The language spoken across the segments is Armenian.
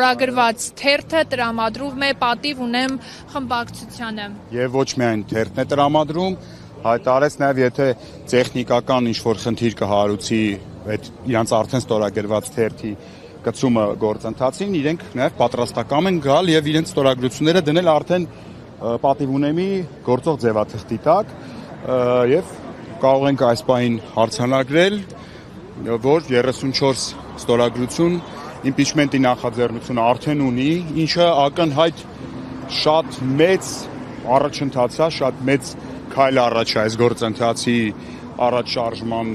ստորագրված թերթը տրամադրում է պատիվ ունեմ խմբակցությանը։ Եվ ոչ միայն թերթն է տրամադրում, հայտարարեց նաև եթե տեխնիկական ինչ-որ խնդիր կհարուցի այդ իրանց արդեն ստորագրված թերթի կցումը գործընթացին, իրենք նաև պատրաստական են գալ եւ իրենց ստորագրությունները դնել արդեն պատիվ ունեմի գործող ձևաթղթի տակ եւ կարող ենք այս պահին հարցանագրել, որ 34 ստորագրություն իմպիչմենտի նախաձեռնությունը արդեն ունի, ինչը ակնհայտ շատ մեծ առաջընթաց է, շատ մեծ քայլ առաջ է այս գործընթացի առաջ շարժման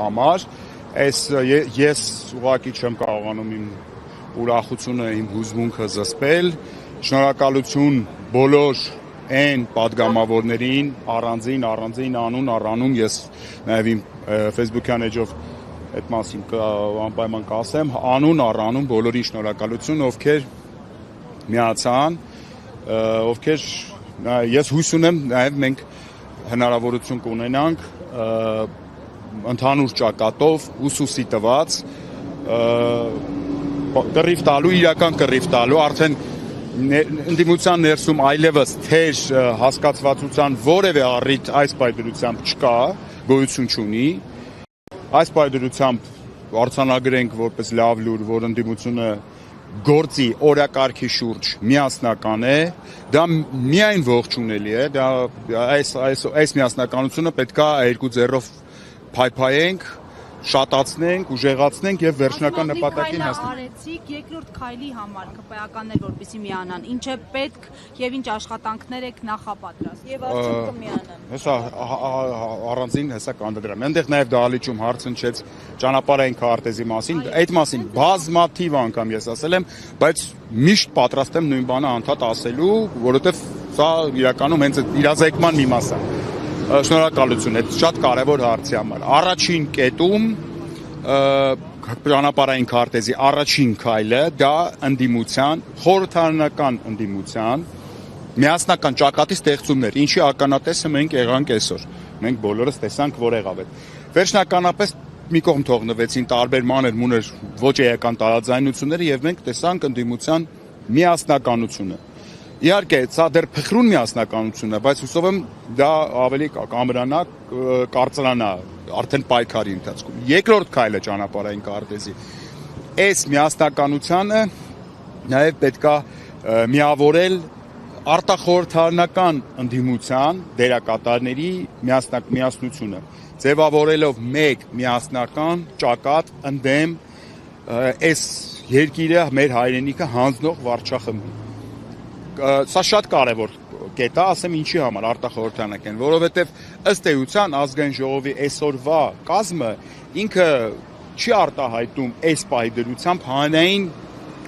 համար։ Ես ուղղակի չեմ կարողանում իմ ուրախությունը, իմ հուզմունքը զսպել։ Շնորհակալություն բոլոր այն պատգամավորներին, առանձին անուն ես նաև իմ Facebook-յան էջով այդ մասին անպայման կասեմ, անուն բոլորին շնորհակալություն, ովքեր միացան, ովքեր ես հույս ունեմ նաև մենք հնարավորություն կունենանք ընդհանուր ճակատով ուսուսի տված կռիվ տալու, իրական կռիվ տալու, արդեն ընդդիմության ներսում այլևս թեր հասկացվածության որևէ առիթ այս պայմանությամբ չկա, գոյություն չունի։ Այս պայմանությամբ արձանագրենք որպես լավ լուր, որ ընդդիմությունը գործի օրակարգի շուրջ միասնական է, դա միայն ողջունելի է, դա այս միասնականությունը պետք է երկու ձեռով փայփայենք, շատացնենք, ուժեղացնենք եւ վերջնական նպատակին հասնենք։ Արեցիք երկրորդ քայլի համար ԿՊԱ-ականներ որպեսզի միանան։ Ինչ է պետք եւ ինչ աշխատանքներ եք նախապատրաստ։ Եվ արդյոք կմիանան։ Հեսա առանձին հեսա կանդրադառնամ։ Այնտեղ նաեւ դահլիճում հարց հնչեց ճանապարհային քարտեզի մասին, այդ մասին բազմաթիվ անգամ ես ասել եմ, բայց միշտ պատրաստ եմ նույն բանը անդադ ասելու, որովհետեւ սա իրականում հենց իրազեկման մի մաս է։ Շնորհակալություն, այդ շատ կարևոր հարցի համար։ Առաջին կետում ճանապարհային քարտեզի առաջին քայլը դա ընդդիմության, խորհրդարանական ընդդիմության միասնական ճակատի ստեղծումներ, ինչի ականատեսը մենք եղանք այսօր։ Մենք բոլորս տեսանք, որ եղավ այդ։ Վերջնականապես մի կողմ թողնվեցին տարբեր մանր-մուներ ոչ էական տարաձայնությունները եւ մենք տեսանք ընդդիմության միասնականությունը։ Իհարկե, սա դեռ փխրուն միասնականություն է, բայց հուսով եմ դա ավելի կամրանա, կարծրանա արդեն պայքարի ընթացքում։ Երկրորդ քայլը ճանապարհային քարտեզի։ Այս միասնականությունը նաև պետքա միավորել արտախորհրդարանական ընդդիմության դերակատարների միասնությունը, ձևավորելով մեկ միասնական ճակատ ընդդեմ այս երկիրը մեր հայրենիքը հանձնող վարչախմբի։ Սա շատ կարևոր կետ է, ասեմ ինչի համար արտախորհրդարանական, որովհետև ըստ էության ազգային ժողովի այսօրվա կազմը ինքը չի արտահայտում այս պահի դրությամբ հանրային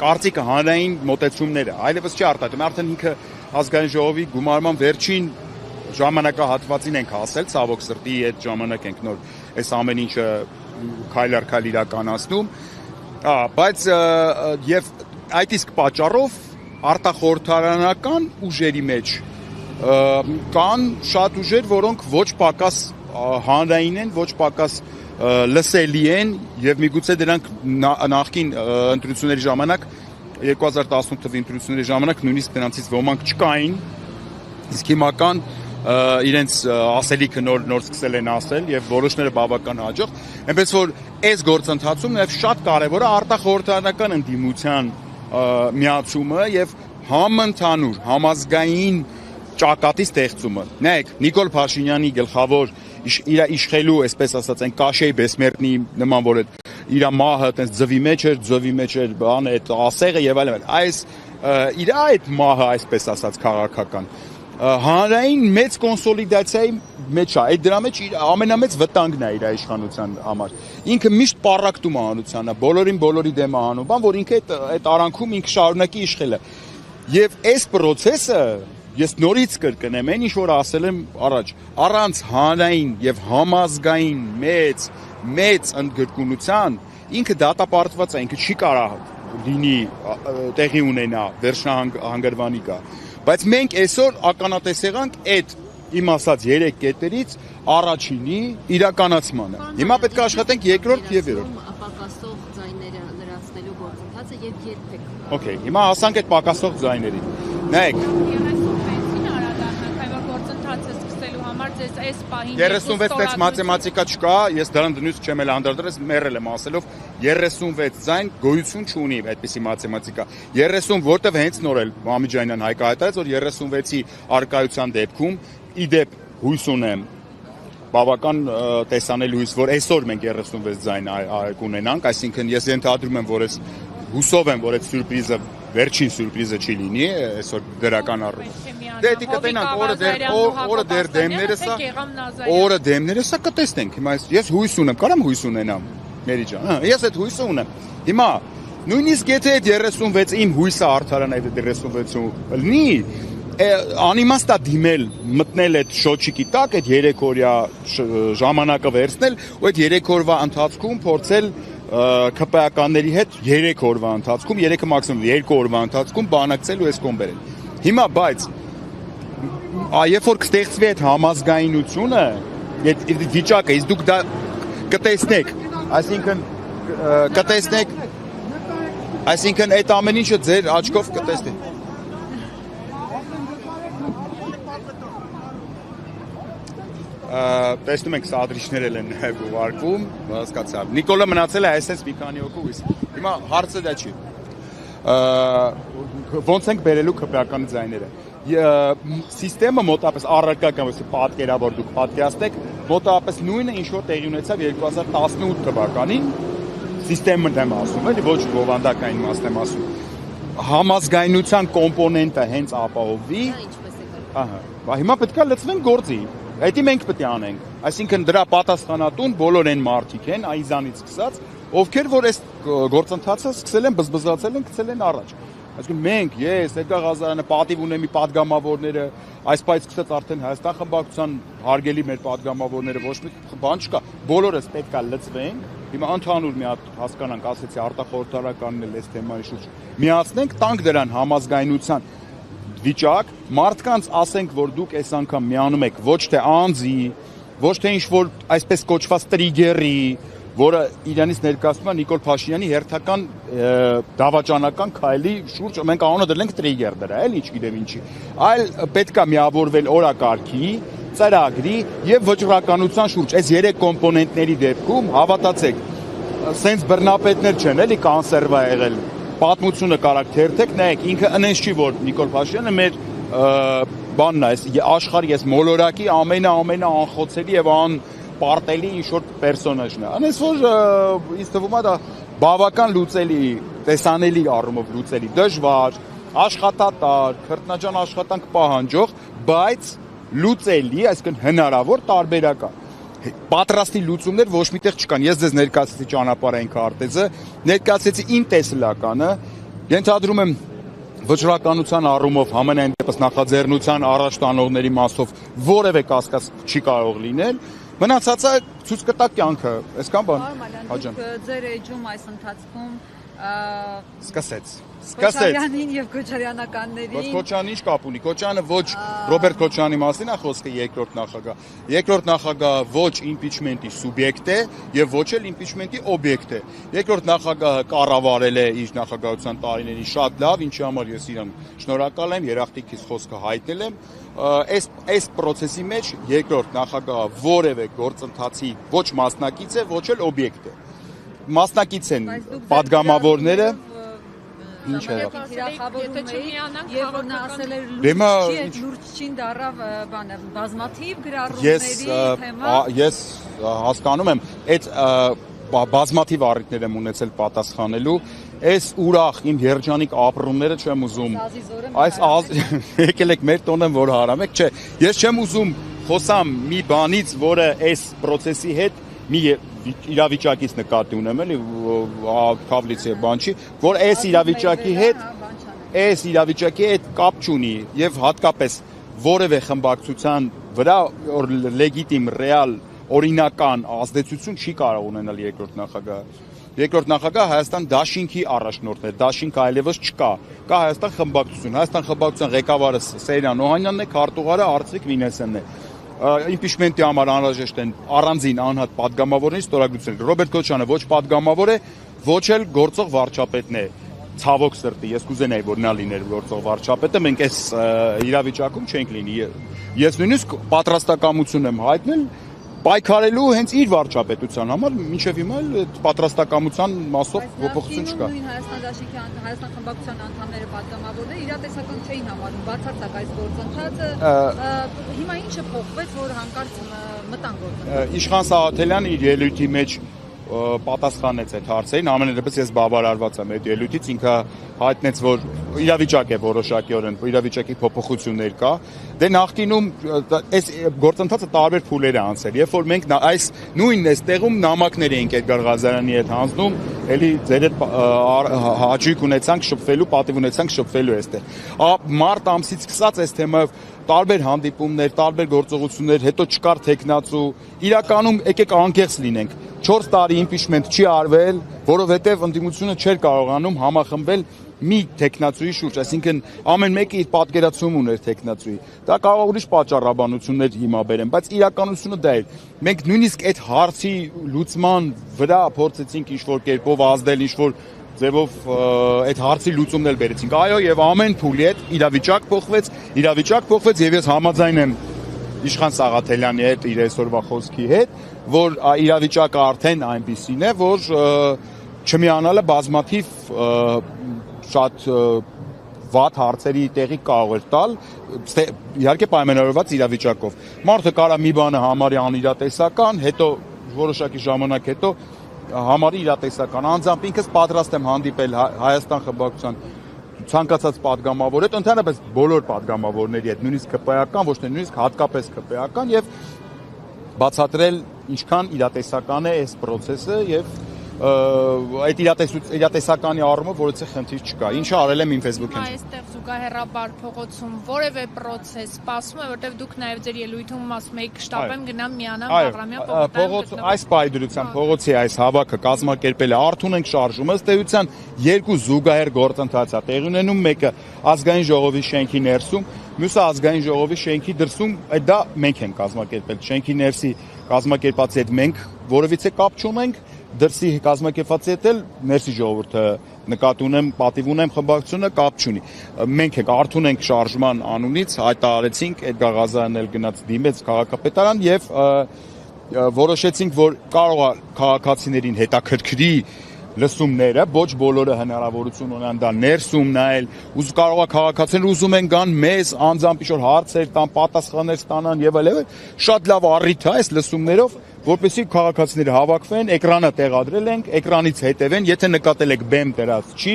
կարծիքը, հանրային մոտեցումները, այլևս չի արտահայտում, արդեն ինքը ազգային ժողովի գումարման վերջին ժամանակահատվածին ենք հասել, ցավոք սրտի այդ ժամանակ ենք նոր այս ամեն ինչը քայլ առ քայլ իրականացնում, բայց եւ այդ իսկ պատճառով արտախորհրդարանական ուժերի մեջ կան շատ ուժեր, որոնք ոչ պակաս հանրային են, ոչ պակաս լսելի են եւ միգուցե դրանք նախկին ընտրությունների ժամանակ 2018 թվականի ընտրությունների ժամանակ նույնիսկ դրանցից ոմանք չկային, իսկ հիմա կան իրենց ասելիքը նոր սկսել են ասել եւ որոշները բավական հաջող, այնպես որ այս գործընթացում նաեւ շատ կարեւոր է արտախորհրդարանական ընդդիմության միացումը եւ համընդհանուր համազգային ճակատի ստեղծումը։ Նայեք, Նիկոլ Փաշինյանի գլխավոր իր իշխելու, այսպես ասած, այն Կաշեի Բեսմերտնի նման, որ իր մահը այտենց ձվի մեջ էր, բան այդ ասեղը եւ այլն։ Այս իր այդ մահը, այսպես ասած, քաղաքական հանրային մեծ կոնսոլիդացիայի մեջ է, այդ դրա մեջ իր ամենամեծ վտանգն է իր իշխանության համար։ Ինքը միշտ պառակտում է հանրությանը, բոլորի դեմ է հանում, բան որ ինքը այդ արանքում ինքը շարունակի իշխելը։ Եվ այս process-ը ես նորից կրկնեմ, այն ինչ որ ասել եմ առաջ, առանց հանրային եւ համազգային մեծ ընդգրկունության ինքը դատապարտված է, ինքը չի կարող լինի տեղի ունենա վերջնահանգրվանի գա։ Բայց մենք այսօր ականատես եղանք այդ իմ ասած 3 կետերից առաջինի իրականացմանը։ Հիմա պետք է աշխատենք երկրորդ եւ երրորդ։ Ապակասող ձայները լրացնելու գործընթացը Երբեք։ Okay, հիմա հասանք այդ պակասող ձայներին։ Նայեք, 36-ին արադառնանք, այլ որ գործընթացը սկսելու համար ձեզ այս պահին 36-ից մաթեմատիկա չկա, ես դրան դնույթ չեմ էլ անդրդրել, մեռել եմ ասելով 36 ձայն գոյություն չունի այդպիսի մաթեմատիկա։ 30 որտեվ հենց նոր էլ Մամիջանյան հայկայացրեց, որ 36-ի արկայության դեպքում իդեպ հույս ունեմ բավական տեսանելի հույս, որ այսօր մենք 36 ձայն կունենանք, այսինքն ես ենթադրում եմ, որ այս հուսով եմ, որ այդ սյուրպրիզը վերջին սյուրպրիզը չի լինի, այսօր դրական առումով։ Դե դի կտենանք օրը դեր դեմներս է կտեսնենք։ Հիմա ես հույս ունեմ, կարամ հույս ունենամ, Մերի ջան, ես այդ հույսը ունեմ։ Հիմա նույնիսկ եթե այդ 36 իմ հույսը արդարանա այդ 36-ը լինի, անիմաստ է դիմել մտնել այդ շոչիկի տակ, այդ 3 օրյա ժամանակը վերցնել ու այդ 3 օրվա ընթացքում փորձել ԿՊԱ-ականների հետ 3 օրվա ընթացքում, 3-ը մաքսիմում 2 օրվա ընթացքում բանակցել ու այս կողմ բերել։ Հիմա բայց երբ որ կստեղծվի այդ համազգայունությունը, այդ վիճակը, իսկ դուք դա կտեսնեք, այսինքն այդ ամեն ինչը ձեր աչքով կտեսնեք։ Տեսնում ենք սադրիչներ են նաև ուղարկվում, հասկացա։ Նիկոլը մնացել է այսպես մի քանի հոգու հույս։ Հիմա հարցը դա չի։ Ոնց ենք բերելու ԿՊԱ-ական ձայները։ Սիստեմը մոտապես առարկական պատկերավոր դուք պատկերացնեք, մոտապես նույնը ինչ որ տեղի ունեցավ 2018 թվականին, սիստեմն եմ ասում, էլի ոչ բովանդակային մասն եմ ասում։ Համազգայունության կոմպոնենտը հենց ապահովվի։ Ահա, հիմա պետք է լցվեն գործի։ Դա մենք պետք է անենք, այսինքն դրա պատասխանատուն բոլոր այն մարդիկ են, այզանից սկսած, ովքեր որ այս գործընթացը սկսել են բզբզացել են, գցել են առաջ։ Այսինքն մենք, ես, Էդգար Ղազարյանը, պատիվ ունեմ պատգամավորները, այս պայծ սկսած արդեն Հայաստան խմբակցության հարգելի մեր պատգամավորները, ոչ մի բան չկա, բոլորս պետք է լծվենք, հիմա ընդհանուր մի հատ հասկանանք, ասեցի արտախորհրդարանականն էլ այս թեմայի շուրջ միացնենք, տանք դրան համազգայունության վիճակ, մարդկանց ասենք, որ դուք այս անգամ միանում եք ոչ թե անձի, ոչ թե ինչ-որ այսպես կոչված տրիգերի, որը իրանից ներկայացնում է Նիկոլ Փաշինյանի հերթական դավաճանական քայլի շուրջ, մենք անունը դրենք տրիգեր դրա, էլ ինչ գիտեմ ինչի, այլ պետք է միավորվել օրակարգի, ծրագրի եւ վճռականության շուրջ։ Այս 3 կոմպոնենտների դեպքում հավատացեք, սենց բռնապետներ չեն, էլի կանսերվա եղել։ Պատմությունը կարակ թերթեք, նայեք, ինքը ընենց չի, որ Նիկոլ Փաշինյանը մեր բանն է, աշխարհի այս մոլորակի ամենաանխոցելի եւ անպարտելի ինչ-որ պերսոնաժն է։ Այնպես որ ինձ թվում է դա բավական լուծելի, տեսանելի առումով լուծելի, դժվար, աշխատատար, քրտնաջան աշխատանք պահանջող, բայց լուծելի, այսինքն հնարավոր տարբերական։ Պատրաստի լուծումներ ոչ միտեղ չկան։ Ես ձեզ ներկայացրեցի ճանապարհային քարտեզը, ներկայացրեցի իմ տեսլականը, ենթադրում եմ վճռականության առումով համենայն դեպս նախաձեռնության առաջ տանողների մասով որևէ կասկած չի կարող լինել։ Մնացածը ցույց կտա կյանքը, այսքան բան։ Հաջան։ Ձեր էջում այս ընթացքում սկսեց Քոչարյանին եւ Քոչարյանականներին։ Ոչ Քոչարյանը ինչ կապ ունի։ Քոչարյանը ոչ Ռոբերտ Քոչարյանի մասին է խոսքը երկրորդ նախագահ։ Երկրորդ նախագահը ոչ իմպիչմենտի սուբյեկտ է եւ ոչ էլ իմպիչմենտի օբյեկտ է։ Երկրորդ նախագահը կառավարել է իր նախագահության տարիներին շատ լավ, ինչի համար ես իրան շնորհակալ եմ, երախտիկից խոսքը հայտնել եմ։ Այս process-ի մեջ երկրորդ նախագահը որևէ գործընթացի ոչ մասնակից է, ոչ էլ օբյեկտ է։ Մասնակից են падգամավորները ինչ է եւ որ նա ասել էր լուրջ չին դարավ բանը բազմաթիվ գրառումների թեմա ես հասկանում եմ այդ բազմաթիվ առիթներ եմ ունեցել պատասխանելու այս ուրախ իմ երջանիկ ապրումները չեմ ուզում այս եկել եք մեր տոնը որ հարամեք չէ ես չեմ ուզում խոսամ մի բանից որը այս process-ի հետ մի իրավիճակից նկատի ունեմ էլի կավլիցի բան չի որ այս իրավիճակի հետ կապ չունի եւ հատկապես որևէ խմբակցության վրա որ լեգիտիմ ռեալ օրինական ազդեցություն չի կարող ունենալ երկրորդ նախագահը Հայաստան դաշինքի առաջնորդն է դաշինքը այլևս չկա կա Հայաստան խմբակցության ղեկավարը Սեյրան Օհանյանն է քարտուղարը Արծվիկ Մինասյանն է իմպիչմենտի համար անհրաժեշտ են առանձին անհատ падգամավորների ստորագրություններ Ռոբերտ Քոչարյանը ոչ падգամավոր է ոչ էլ գործող վարչապետն է ցավոք սրտի ես կուզենայի որ նա լիներ գործող վարչապետը, մենք այս իրավիճակում չենք լինի։ Ես նույնիսկ պատրաստակամություն եմ հայտնել պայքարելու հենց իր վարչապետության համար, մինչև հիմա այդ պատրաստակամության մասով փոփոխություն չկա։ Նույն Հայաստան դաշինքի Հայաստան խմբակցության անդամները պատգամավորները իրատեսական չէին համարում բացարձակ այս գործընթացը։ Հիմա ինչը փոխվեց, որ հանկարծ մտան գործընթացը։ Իշխան Սաղաթելյանը իր ելույթի մեջ պատասխանեց այդ հարցերին, ամենadepս ես բավարարված եմ այդ ելույթից, ինքը հայտնեց, որ իրավիճակ է որոշակիորեն, իրավիճակի փոփոխություններ կա։ Դե նախկինում այս գործընթացը տարբեր փուլեր է անցել, երբ որ մենք այս նույն այստեղում նամակներ էինք Էդգար Ղազարյանի հետ հանձնում, էլի ձեր հետ հաճույք ունեցանք շփվելու, պատիվ ունեցանք շփվելու այստեղ։ Մարտ ամսից սկսած այս թեմայով տարբեր հանդիպումներ, տարբեր գործողություններ, հետո չկար տեխնացու, իրականում եկեք անկեղծ լինենք։ 4 տարի իմպիչմենտ չի արվել, որովհետև ընդդիմությունը չէր կարողանում համախմբել մի տեխնացուի շուրջ, այսինքն ամեն մեկը իր պատկերացում ուներ տեխնացուի։ Դա կարող ուրիշ պատճառաբանություններ հիմա բերեն, բայց իրականությունը դա էր։ Մենք նույնիսկ այդ հարցի լուծման վրա փորձեցինք ինչ-որ կերպով ազդել, ինչ-որ ձևով այդ հարցի լուծումն էլ բերեցինք։ Այո, եւ ամեն փուլի հետ իրավիճակ փոխվեց եւ ես համաձայն եմ Իշխան Սաղաթելյանի հետ իր այսօրվա խոսքի հետ, որ իրավիճակը արդեն այնպիսին է, որ չմիանալը բազմաթիվ շատ վատ հարցերի տեղի կարող էր տալ, իհարկե պայմանավորված իրավիճակով։ Մարդը կարա մի բանը համարի անիրատեսական, հետո որոշակի ժամանակ հետո համարի իրատեսական։ Անձամբ ինքս պատրաստ եմ հանդիպել Հայաստան խմբակցության ցանկացած պատգամավոր հետ, ընդհանրապես բոլոր պատգամավորների հետ, նույնիսկ ԿՊ-ական, ոչ թե նույնիսկ հատկապես ԿՊ-ական եւ բացատրել ինչքան իրատեսական է այս process-ը եւ այդ իրատեսականի առումով որոցի խնդիր չկա։ Ինչը արել եմ իմ Facebook-ին։ Այստեղ զուգահեռաբար փողոցում որևէ process սպասում է, որտեղ դուք նաև ձեր ելույթում ասում եք շտապեմ գնամ միանամ Բաղրամյան փողոցում այս պայդրությամբ փողոցի այս հավաքը կազմակերպել է Արթուն ենք շարժումը, ըստ էության երկու զուգահեռ գործընթաց է տեղի ունենում, մեկը ազգային ժողովի շենքի ներսում, մյուսը ազգային ժողովի շենքի դրսում, դա մենք ենք կազմակերպել, շենքի ներսի կազմակերպածի հետ մենք որևիցե կապ չունենք, դրսի կազմակերպվածի հետ էլ ներսի ժողովուրդը նկատի ունեմ, պատիվ ունեմ խմբակցությունը կապ չունի։ Մենք ենք Արթուն ենք շարժման անունից հայտարարեցինք Էդգար Ղազարյանն էլ գնաց դիմեց քաղաքապետարան եւ որոշեցինք, որ կարող է քաղաքացիներին հետաքրքրի լսումները, ոչ բոլորը հնարավորություն ունեն դա ներսում նայել, կարող է քաղաքացիները ուզում են գան մեզ անձամբ ինչ-որ հարցեր տան, պատասխաններ ստանան եւ այլն, շատ լավ առիթ է այս լսումներով, որպեսզի քաղաքացիները հավաքվեն, էկրանը տեղադրել ենք, էկրանից հետևեն, եթե նկատել եք բեմ դրած չի,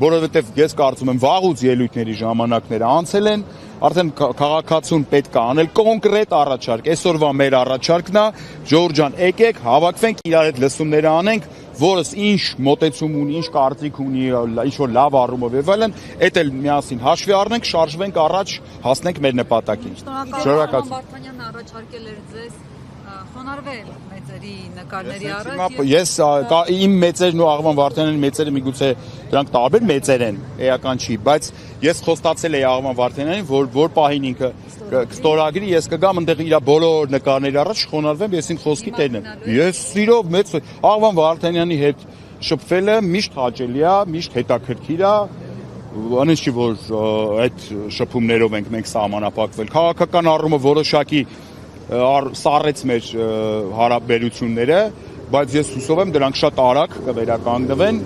որովհետեւ ես կարծում եմ վաղուց ելույթների ժամանակները անցել են, արդեն քաղաքացուն պետք է անել կոնկրետ առաջարկ։ Այսօրվա մեր առաջարկն է, Ժողովուրդ ջան, եկեք, հավաքվենք, իրար հետ լսումները անենք, որս ինչ մոտեցում ունի, ինչ կարծիք ունի, ինչ որ լավ առումով եւ այլն, այդ էլ միասին հաշվի առնենք, շարժվենք առաջ, հասնենք մեր նպատակին։ Շնորհակալություն։ Վարդանյանն առաջարկել էր ձեզ խոնարհվել մեծերի նկարների առաջ։ Ես իմ մեծերն ու Աղվան Վարդանյանի մեծերը միգուցե դրանք տարբեր մեծեր են, էական չի, բայց ես խոստացել էի Աղվան Վարդանյանին, որ պահին ինքը կստորագրի, ես կգամ այնտեղ իր բոլոր նկարների առաջ խոնարհվեմ, ես ինձ խոսքի տերն եմ։ Ես սիրով մեծ Աղվան Վարդանյանի հետ շփվելը միշտ հաճելի է, միշտ հետաքրքիր է, անից չի որ այդ շփումներով ենք մենք սահմանափակվել։ Քաղաքական առումով որոշակի սառեց մեր հարաբերությունները, բայց ես հուսով եմ դրանք շատ արագ կվերականգնվեն։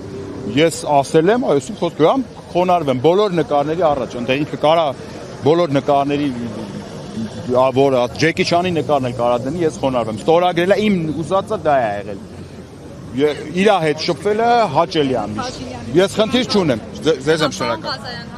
Ես ասել եմ, այսինքն խոսքամ խոնարհվեմ բոլոր նկարների առաջ, այնտեղ ինքը կարա բոլոր նկարների որ Ջեկի Չանի նկարն էլ կարա դնի, ես խոնարհվեմ։ Ստորագրելը իմ ուզածը դա է եղել։ Իր հետ շփվելը հաճելի է։ Ես խնդիր չունեմ։ Ձեզ եմ շնորհակալ։